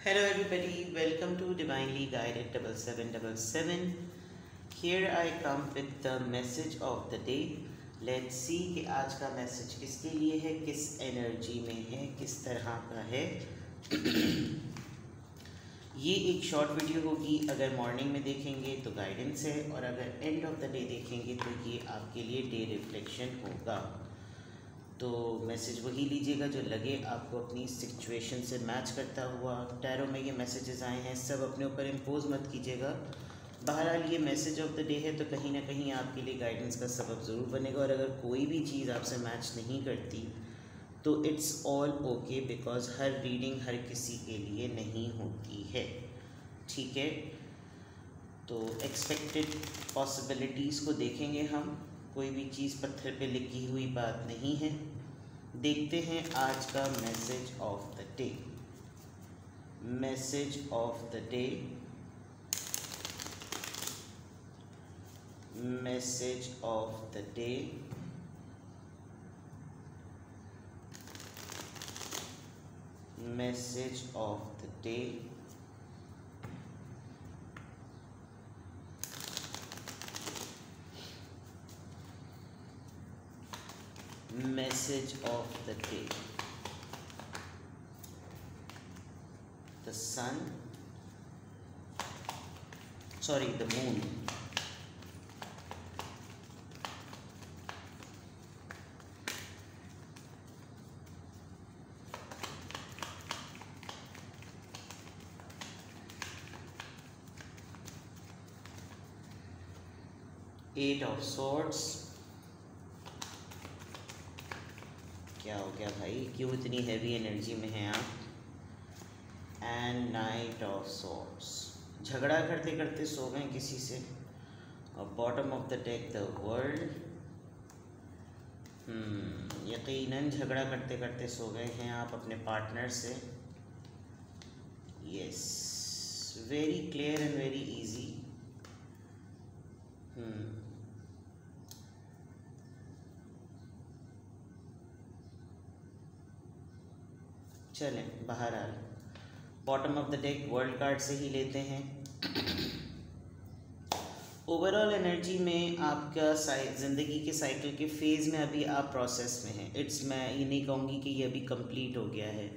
Hello everybody, welcome to Divinely Guided 7777. Here I come with the message of the day. Let's see कि आज का message किसके लिए है, किस एनर्जी में है, किस तरह का है। ये एक शॉर्ट वीडियो होगी, अगर मॉर्निंग में देखेंगे तो गाइडेंस है और अगर एंड ऑफ द डे देखेंगे तो ये आपके लिए डे रिफ्लेक्शन होगा। तो मैसेज वही लीजिएगा जो लगे आपको अपनी सिचुएशन से मैच करता हुआ। टैरो में ये मैसेजेस आए हैं, सब अपने ऊपर इम्पोज मत कीजिएगा। बहरहाल ये मैसेज ऑफ द डे है तो कहीं ना कहीं आपके लिए गाइडेंस का सबब ज़रूर बनेगा। और अगर कोई भी चीज़ आपसे मैच नहीं करती तो इट्स ऑल ओके, बिकॉज हर रीडिंग हर किसी के लिए नहीं होती है, ठीक है। तो एक्सपेक्टेड पॉसिबिलिटीज़ को देखेंगे हम, कोई भी चीज़ पत्थर पे लिखी हुई बात नहीं है। देखते हैं आज का message of the day. Message of the day, message of the day, message of the day, message of the day. The sun, sorry, the moon. Eight of Swords. क्या हो गया भाई, क्यों इतनी हैवी एनर्जी में हैं आप। एंड नाइट ऑफ सॉर्ड्स, झगड़ा करते करते सो गए किसी से। और bottom of the deck the world, यकीनन झगड़ा करते करते सो गए हैं आप अपने पार्टनर से। Yes, very clear and very easy. चलें, बहरहाल bottom of the deck world card से ही लेते हैं। ओवरऑल एनर्जी में आपका ज़िंदगी के साइकिल के फेज़ में अभी आप प्रोसेस में हैं। मैं ये नहीं कहूँगी कि ये अभी कंप्लीट हो गया है।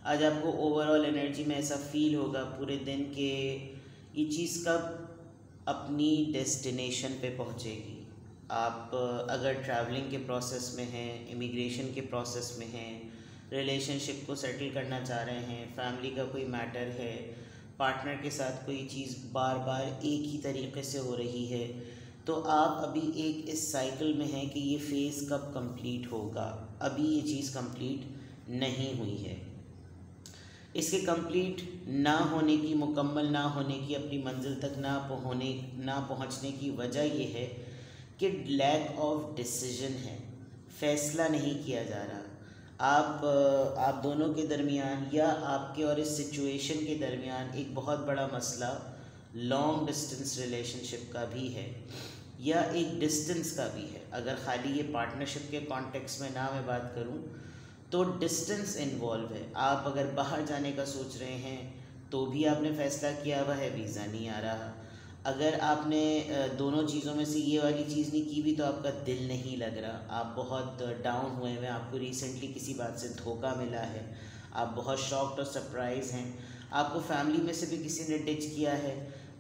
आज आपको ओवरऑल एनर्जी में ऐसा फील होगा पूरे दिन के ये चीज़ कब अपनी डेस्टिनेशन पे पहुँचेगी। आप अगर ट्रैवलिंग के प्रोसेस में हैं, इमिग्रेशन के प्रोसेस में हैं, रिलेशनशिप को सेटल करना चाह रहे हैं, फैमिली का कोई मैटर है, पार्टनर के साथ कोई चीज़ बार बार एक ही तरीके से हो रही है, तो आप अभी एक इस साइकिल में हैं कि ये फेज़ कब कंप्लीट होगा। अभी ये चीज़ कंप्लीट नहीं हुई है। इसके कंप्लीट ना होने की, मुकम्मल ना होने की, अपनी मंजिल तक ना पहुंचने की वजह ये है कि लैक ऑफ डिसीजन है, फैसला नहीं किया जा रहा। आप दोनों के दरमियान या आपके और इस सिचुएशन के दरमियान एक बहुत बड़ा मसला लॉन्ग डिस्टेंस रिलेशनशिप का भी है या एक डिस्टेंस का भी है। अगर ख़ाली ये पार्टनरशिप के कॉन्टेक्स्ट में ना मैं बात करूं तो डिस्टेंस इन्वॉल्व है। आप अगर बाहर जाने का सोच रहे हैं तो भी आपने फ़ैसला किया हुआ है, वीज़ा नहीं आ रहा। अगर आपने दोनों चीज़ों में से ये वाली चीज़ नहीं की भी तो आपका दिल नहीं लग रहा, आप बहुत डाउन हुए हैं, आपको रिसेंटली किसी बात से धोखा मिला है, आप बहुत शॉक्ड और सरप्राइज़ हैं, आपको फैमिली में से भी किसी ने डिच किया है,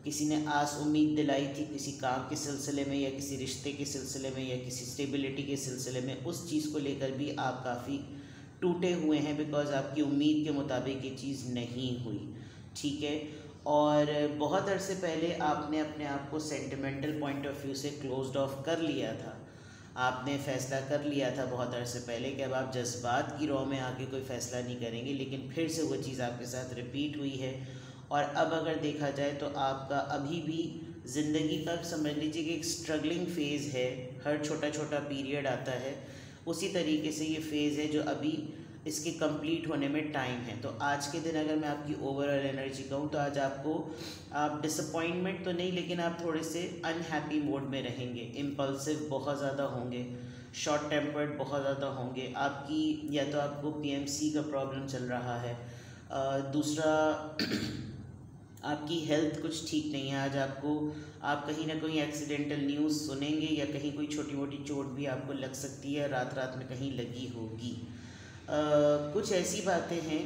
किसी ने आस उम्मीद दिलाई थी किसी काम के सिलसिले में या किसी रिश्ते के सिलसिले में या किसी स्टेबिलिटी के सिलसिले में, उस चीज़ को लेकर भी आप काफ़ी टूटे हुए हैं बिकॉज़ आपकी उम्मीद के मुताबिक ये चीज़ नहीं हुई, ठीक है। और बहुत अरसे पहले आपने अपने आप को सेंटिमेंटल पॉइंट ऑफ व्यू से क्लोज्ड ऑफ कर लिया था। आपने फ़ैसला कर लिया था बहुत अरसे पहले कि अब आप जज्बात की रॉ में आके कोई फ़ैसला नहीं करेंगे, लेकिन फिर से वो चीज़ आपके साथ रिपीट हुई है। और अब अगर देखा जाए तो आपका अभी भी ज़िंदगी का समझ लीजिए कि एक स्ट्रगलिंग फ़ेज़ है। हर छोटा छोटा पीरियड आता है, उसी तरीके से ये फ़ेज़ है जो अभी इसके कंप्लीट होने में टाइम है। तो आज के दिन अगर मैं आपकी ओवरऑल एनर्जी कहूँ तो आज आप डिसअपॉइंटमेंट तो नहीं, लेकिन आप थोड़े से अनहैप्पी मोड में रहेंगे, इम्पल्सिव बहुत ज़्यादा होंगे, शॉर्ट टेम्पर्ड बहुत ज़्यादा होंगे। आपकी या तो आपको पीएमसी का प्रॉब्लम चल रहा है, दूसरा आपकी हेल्थ कुछ ठीक नहीं है, आज आप कहीं ना कहीं एक्सीडेंटल न्यूज़ सुनेंगे या कहीं कोई छोटी मोटी चोट भी आपको लग सकती है, रात रात में कहीं लगी होगी। कुछ ऐसी बातें हैं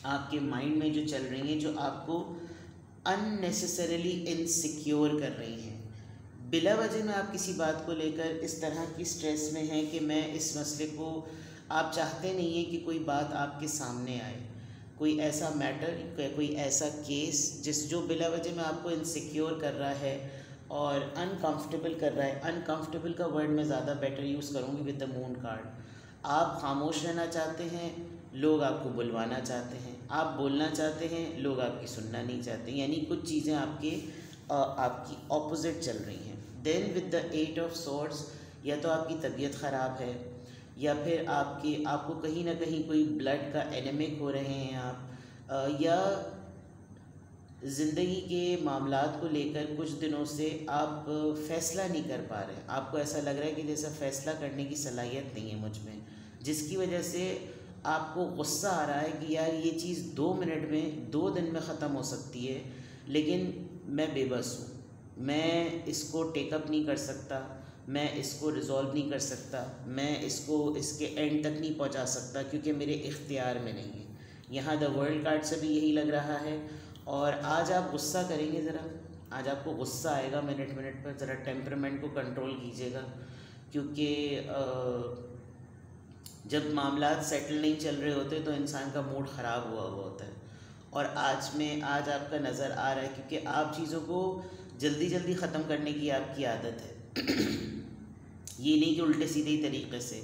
आपके माइंड में जो चल रही हैं जो आपको अननेसेसरीली इनसिक्योर कर रही हैं। बिला वजह में आप किसी बात को लेकर इस तरह की स्ट्रेस में हैं कि मैं इस मसले को, आप चाहते नहीं हैं कि कोई बात आपके सामने आए, कोई ऐसा मैटर, कोई ऐसा केस जो बिला वजह में आपको इनसिक्योर कर रहा है और अनकंफर्टेबल कर रहा है। अनकंफर्टेबल का वर्ड मैं ज़्यादा बेटर यूज़ करूँगी विद द मून कार्ड। आप खामोश रहना चाहते हैं, लोग आपको बुलवाना चाहते हैं, आप बोलना चाहते हैं, लोग आपकी सुनना नहीं चाहते, यानी कुछ चीज़ें आपकी ऑपोजिट चल रही हैं। Then with the 8 of swords, या तो आपकी तबीयत ख़राब है या फिर आपको कहीं ना कहीं कोई ब्लड का एनेमिक हो रहे हैं आप, या ज़िंदगी के मामलात को लेकर कुछ दिनों से आप फ़ैसला नहीं कर पा रहे हैं। आपको ऐसा लग रहा है कि जैसा फ़ैसला करने की सलाहियत नहीं है मुझ में, जिसकी वजह से आपको गुस्सा आ रहा है कि यार ये चीज़ 2 मिनट में 2 दिन में ख़त्म हो सकती है, लेकिन मैं बेबस हूँ, मैं इसको टेकअप नहीं कर सकता, मैं इसको रिज़ॉल्व नहीं कर सकता, मैं इसको इसके एंड तक नहीं पहुँचा सकता क्योंकि मेरे इख्तियार में नहीं है। यहाँ द वर्ल्ड कार्ड से भी यही लग रहा है। और आज आप गुस्सा करेंगे, ज़रा आज आपको गुस्सा आएगा मिनट मिनट पर, ज़रा टेम्परामेंट को कंट्रोल कीजिएगा, क्योंकि जब मामलात सेटल नहीं चल रहे होते तो इंसान का मूड ख़राब हुआ होता है। और आज आपका नज़र आ रहा है क्योंकि आप चीज़ों को जल्दी जल्दी ख़त्म करने की आपकी आदत है। ये नहीं कि उल्टे सीधे तरीके से,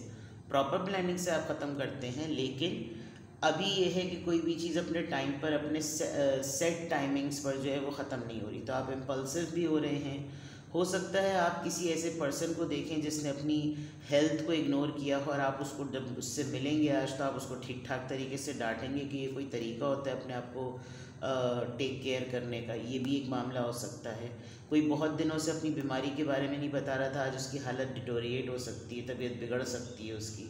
प्रॉपर प्लानिंग से आप ख़त्म करते हैं, लेकिन अभी ये है कि कोई भी चीज़ अपने टाइम पर, अपने सेट टाइमिंग्स पर जो है वो ख़त्म नहीं हो रही, तो आप इम्पल्सिव भी हो रहे हैं। हो सकता है आप किसी ऐसे पर्सन को देखें जिसने अपनी हेल्थ को इग्नोर किया हो और आप उसको जब उससे मिलेंगे आज तो आप उसको ठीक ठाक तरीके से डांटेंगे कि ये कोई तरीका होता है अपने आप को टेक केयर करने का। ये भी एक मामला हो सकता है। कोई बहुत दिनों से अपनी बीमारी के बारे में नहीं बता रहा था, आज उसकी हालत डिटोरिएट हो सकती है, तबीयत बिगड़ सकती है उसकी,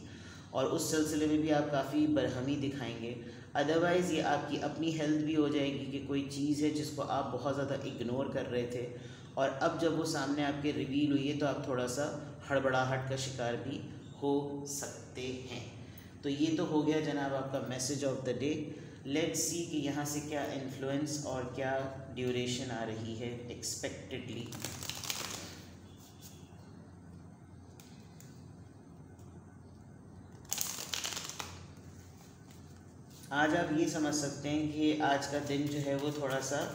और उस सिलसिले में भी आप काफ़ी बरहमी दिखाएंगे। अदरवाइज़ ये आपकी अपनी हेल्थ भी हो जाएगी कि कोई चीज़ है जिसको आप बहुत ज़्यादा इग्नोर कर रहे थे और अब जब वो सामने आपके रिवील हुई है तो आप थोड़ा सा हड़बड़ाहट का शिकार भी हो सकते हैं। तो ये तो हो गया जनाब आपका message of the day. Let's see कि यहाँ से क्या इन्फ्लुएंस और क्या ड्यूरेशन आ रही है एक्सपेक्टेडली। आज आप ये समझ सकते हैं कि आज का दिन जो है वो थोड़ा सा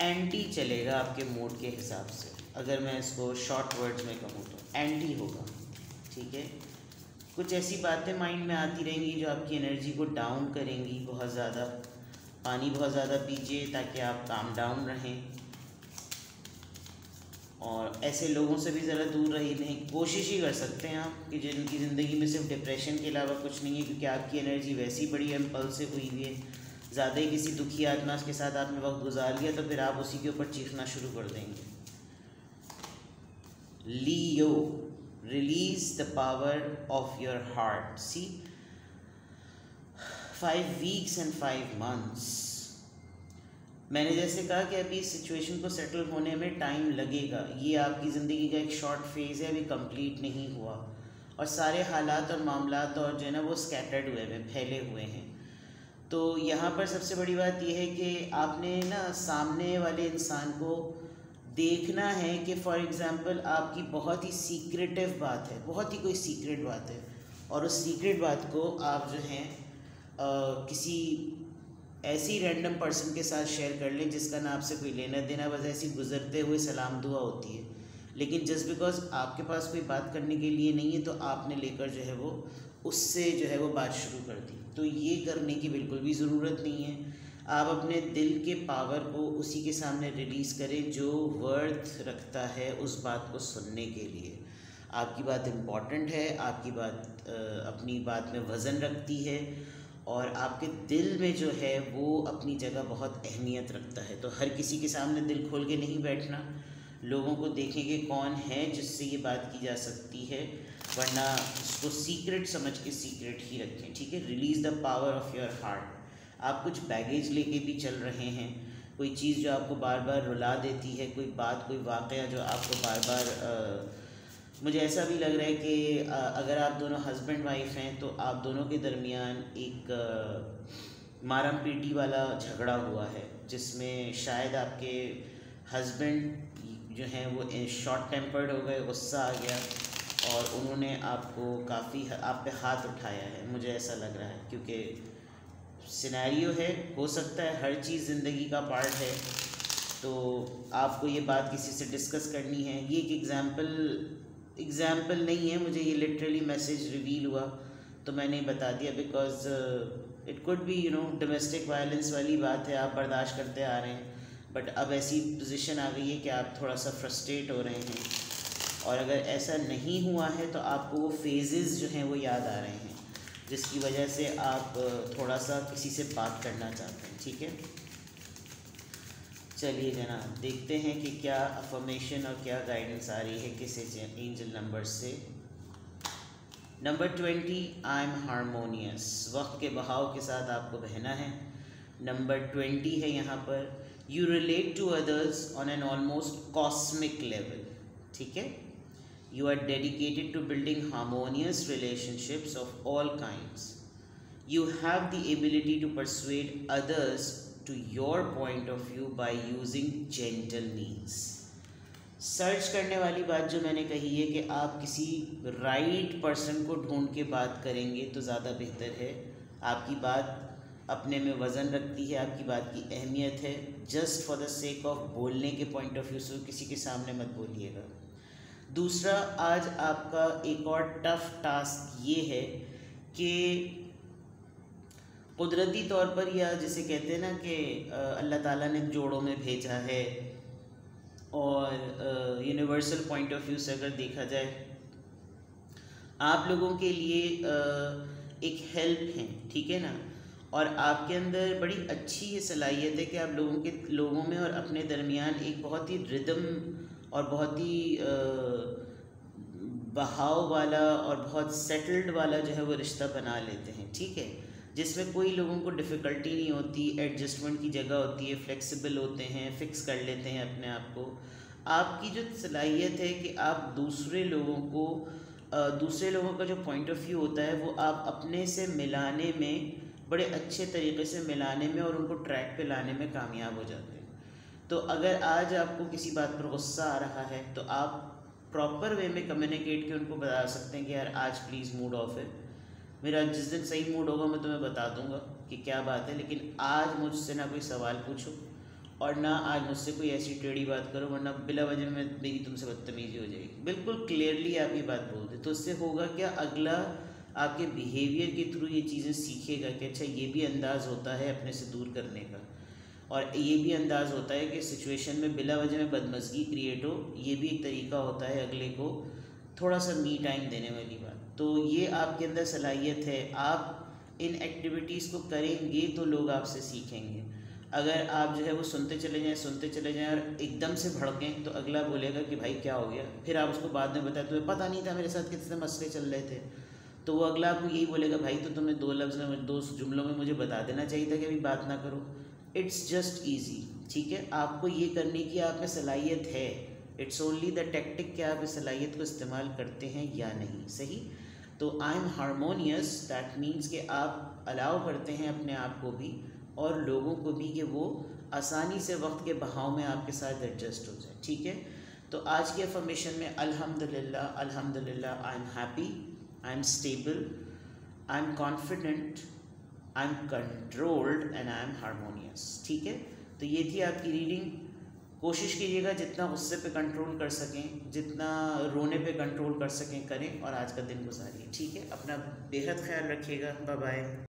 एंटी चलेगा आपके मूड के हिसाब से। अगर मैं इसको शॉर्ट वर्ड्स में कहूँ तो एंटी होगा, ठीक है। कुछ ऐसी बातें माइंड में आती रहेंगी जो आपकी एनर्जी को डाउन करेंगी बहुत ज़्यादा। पानी बहुत ज़्यादा पीजिए ताकि आप काम डाउन रहें, और ऐसे लोगों से भी ज़रा दूर रहने की कोशिश ही कर सकते हैं आप कि जिनकी ज़िंदगी में सिर्फ डिप्रेशन के अलावा कुछ नहीं है, क्योंकि आपकी एनर्जी वैसी बड़ी इम्पल्सिव हुई हुई है। ज़्यादा ही किसी दुखी आत्मा के साथ आपने वक्त गुजार लिया तो फिर आप उसी के ऊपर चीखना शुरू कर देंगे। Leo, release the power of your heart. See 5 weeks and 5 months। मैंने जैसे कहा कि अभी इस सिचुएशन को सेटल होने में टाइम लगेगा। ये आपकी ज़िंदगी का एक शॉर्ट फेज़ है, अभी कंप्लीट नहीं हुआ, और सारे हालात और मामलात और जो है ना वो स्कैटर्ड हुए हैं, फैले हुए हैं। तो यहाँ पर सबसे बड़ी बात यह है कि आपने ना सामने वाले इंसान को देखना है कि फॉर एग्ज़ाम्पल आपकी बहुत ही सीक्रेटिव बात है, बहुत ही कोई सीक्रेट बात है, और उस सीक्रेट बात को आप जो हैं किसी ऐसी रैंडम पर्सन के साथ शेयर कर लें जिसका ना आपसे कोई लेना देना, बस ऐसी गुजरते हुए सलाम दुआ होती है। लेकिन जस्ट बिकॉज आपके पास कोई बात करने के लिए नहीं है तो आपने लेकर जो है वो उससे जो है वो बात शुरू कर दी। तो ये करने की बिल्कुल भी ज़रूरत नहीं है। आप अपने दिल के पावर को उसी के सामने रिलीज़ करें जो वर्थ रखता है उस बात को सुनने के लिए। आपकी बात इम्पॉर्टेंट है, आपकी बात अपनी बात में वज़न रखती है, और आपके दिल में जो है वो अपनी जगह बहुत अहमियत रखता है। तो हर किसी के सामने दिल खोल के नहीं बैठना, लोगों को देखेंगे कौन है जिससे ये बात की जा सकती है, वरना उसको सीक्रेट समझ के सीक्रेट ही रखें, ठीक है। Release the power of your heart. आप कुछ बैगेज लेके भी चल रहे हैं, कोई चीज़ जो आपको बार बार रुला देती है, कोई बात, कोई वाक़या जो आपको बार बार मुझे ऐसा भी लग रहा है कि अगर आप दोनों हस्बैंड वाइफ हैं तो आप दोनों के दरमियान एक मारम पीटी वाला झगड़ा हुआ है, जिसमें शायद आपके हस्बैंड जो हैं वो शॉर्ट टेम्पर्ड हो गए, गुस्सा आ गया और उन्होंने आपको काफ़ी आप पे हाथ उठाया है। मुझे ऐसा लग रहा है क्योंकि सिनेरियो है, हो सकता है हर चीज़ ज़िंदगी का पार्ट है, तो आपको ये बात किसी से डिस्कस करनी है। ये एक एग्ज़ाम्पल नहीं है, मुझे ये लिटरली मैसेज रिवील हुआ तो मैंने बता दिया, because it could be domestic violence वाली बात है, आप बर्दाश्त करते आ रहे हैं, बट अब ऐसी पोजीशन आ गई है कि आप थोड़ा सा फ्रस्ट्रेट हो रहे हैं, और अगर ऐसा नहीं हुआ है तो आपको वो फेजेस जो हैं वो याद आ रहे हैं, जिसकी वजह से आप थोड़ा सा किसी से बात करना चाहते हैं। ठीक है, चलिए जनाब देखते हैं कि क्या अफर्मेशन और क्या गाइडेंस आ रही है किस एंजल नंबर से। Number 20, I am harmonious. वक्त के बहाव के साथ आपको बहना है। नंबर 20 है यहाँ पर, you relate to others on an almost cosmic level. ठीक है, you are dedicated to building harmonious relationships of all kinds. You have the ability to persuade others to your point of view by using gentle means. Search करने वाली बात जो मैंने कही है कि आप किसी राइट पर्सन को ढूंढ के बात करेंगे तो ज़्यादा बेहतर है। आपकी बात अपने में वज़न रखती है, आपकी बात की अहमियत है। Just for the sake of बोलने के पॉइंट ऑफ व्यू से किसी के सामने मत बोलिएगा। दूसरा, आज आपका एक और टफ टास्क ये है कि कुदरती तौर पर, या जिसे कहते हैं ना कि अल्लाह ताला ने जोड़ों में भेजा है, और यूनिवर्सल पॉइंट ऑफ व्यू से अगर देखा जाए, आप लोगों के लिए एक हेल्प है। ठीक है ना, और आपके अंदर बड़ी अच्छी ये सलाहियत है कि आप लोगों में और अपने दरमियान एक बहुत ही रिदम और बहुत ही बहाव वाला और बहुत सेटल्ड वाला जो है वो रिश्ता बना लेते हैं। ठीक है, जिसमें कोई लोगों को डिफ़िकल्टी नहीं होती, एडजस्टमेंट की जगह होती है, फ्लेक्सिबल होते हैं, फ़िक्स कर लेते हैं अपने आप को। आपकी जो सलाहियत है कि आप दूसरे लोगों का जो पॉइंट ऑफ व्यू होता है वो आप अपने से मिलाने में, बड़े अच्छे तरीके से मिलाने में और उनको ट्रैक पे लाने में कामयाब हो जाते हैं। तो अगर आज आपको किसी बात पर गुस्सा आ रहा है तो आप प्रॉपर वे में कम्युनिकेट के उनको बता सकते हैं कि यार आज प्लीज़ मूड ऑफ है, मेरा जिस दिन सही मूड होगा मैं तुम्हें बता दूंगा कि क्या बात है, लेकिन आज मुझसे ना कोई सवाल पूछो और ना आज मुझसे कोई ऐसी टेढ़ी बात करो, वरना बिला वजह में मेरी तुमसे बदतमीजी हो जाएगी। बिल्कुल क्लियरली आप ये बात बोल दें तो उससे होगा क्या, अगला आपके बिहेवियर के थ्रू ये चीज़ें सीखेगा कि अच्छा ये भी अंदाज़ होता है अपने से दूर करने का, और ये भी अंदाज़ होता है कि सिचुएशन में बिला वजह में बदमज़गी क्रिएट हो, ये भी एक तरीका होता है अगले को थोड़ा सा मी टाइम देने वाली बात। तो ये आपके अंदर सलाहियत है, आप इन एक्टिविटीज़ को करेंगे तो लोग आपसे सीखेंगे। अगर आप जो है वो सुनते चले जाएं और एकदम से भड़कें तो अगला बोलेगा कि भाई क्या हो गया, फिर आप उसको बाद में बताएं तुम्हें पता नहीं था मेरे साथ कितने मसले चल रहे थे, तो वो अगला आपको यही बोलेगा भाई तो तुम्हें 2 लफ्ज़ में 2 जुमलों में मुझे बता देना चाहिए था कि अभी बात ना करो। It's just easy. ठीक है, आपको ये करने की आप में सलाहियत है, इट्स ओनली द टेक्टिक कि आप इस सलाहियत को इस्तेमाल करते हैं या नहीं। सही, तो I am harmonious, that means कि आप अलाउ करते हैं अपने आप को भी और लोगों को भी कि वो आसानी से वक्त के बहाव में आपके साथ एडजस्ट हो जाए। ठीक है, तो आज की अफर्मेशन में अल्हम्दुलिल्लाह, अल्हम्दुलिल्लाह, I am happy, I am stable, I am confident, I am controlled and I am harmonious. ठीक है, तो ये थी आपकी रीडिंग। कोशिश कीजिएगा जितना गुस्से पे कंट्रोल कर सकें, जितना रोने पे कंट्रोल कर सकें करें, और आज का दिन गुजारिए। ठीक है, अपना बेहद ख्याल रखिएगा। Bye bye.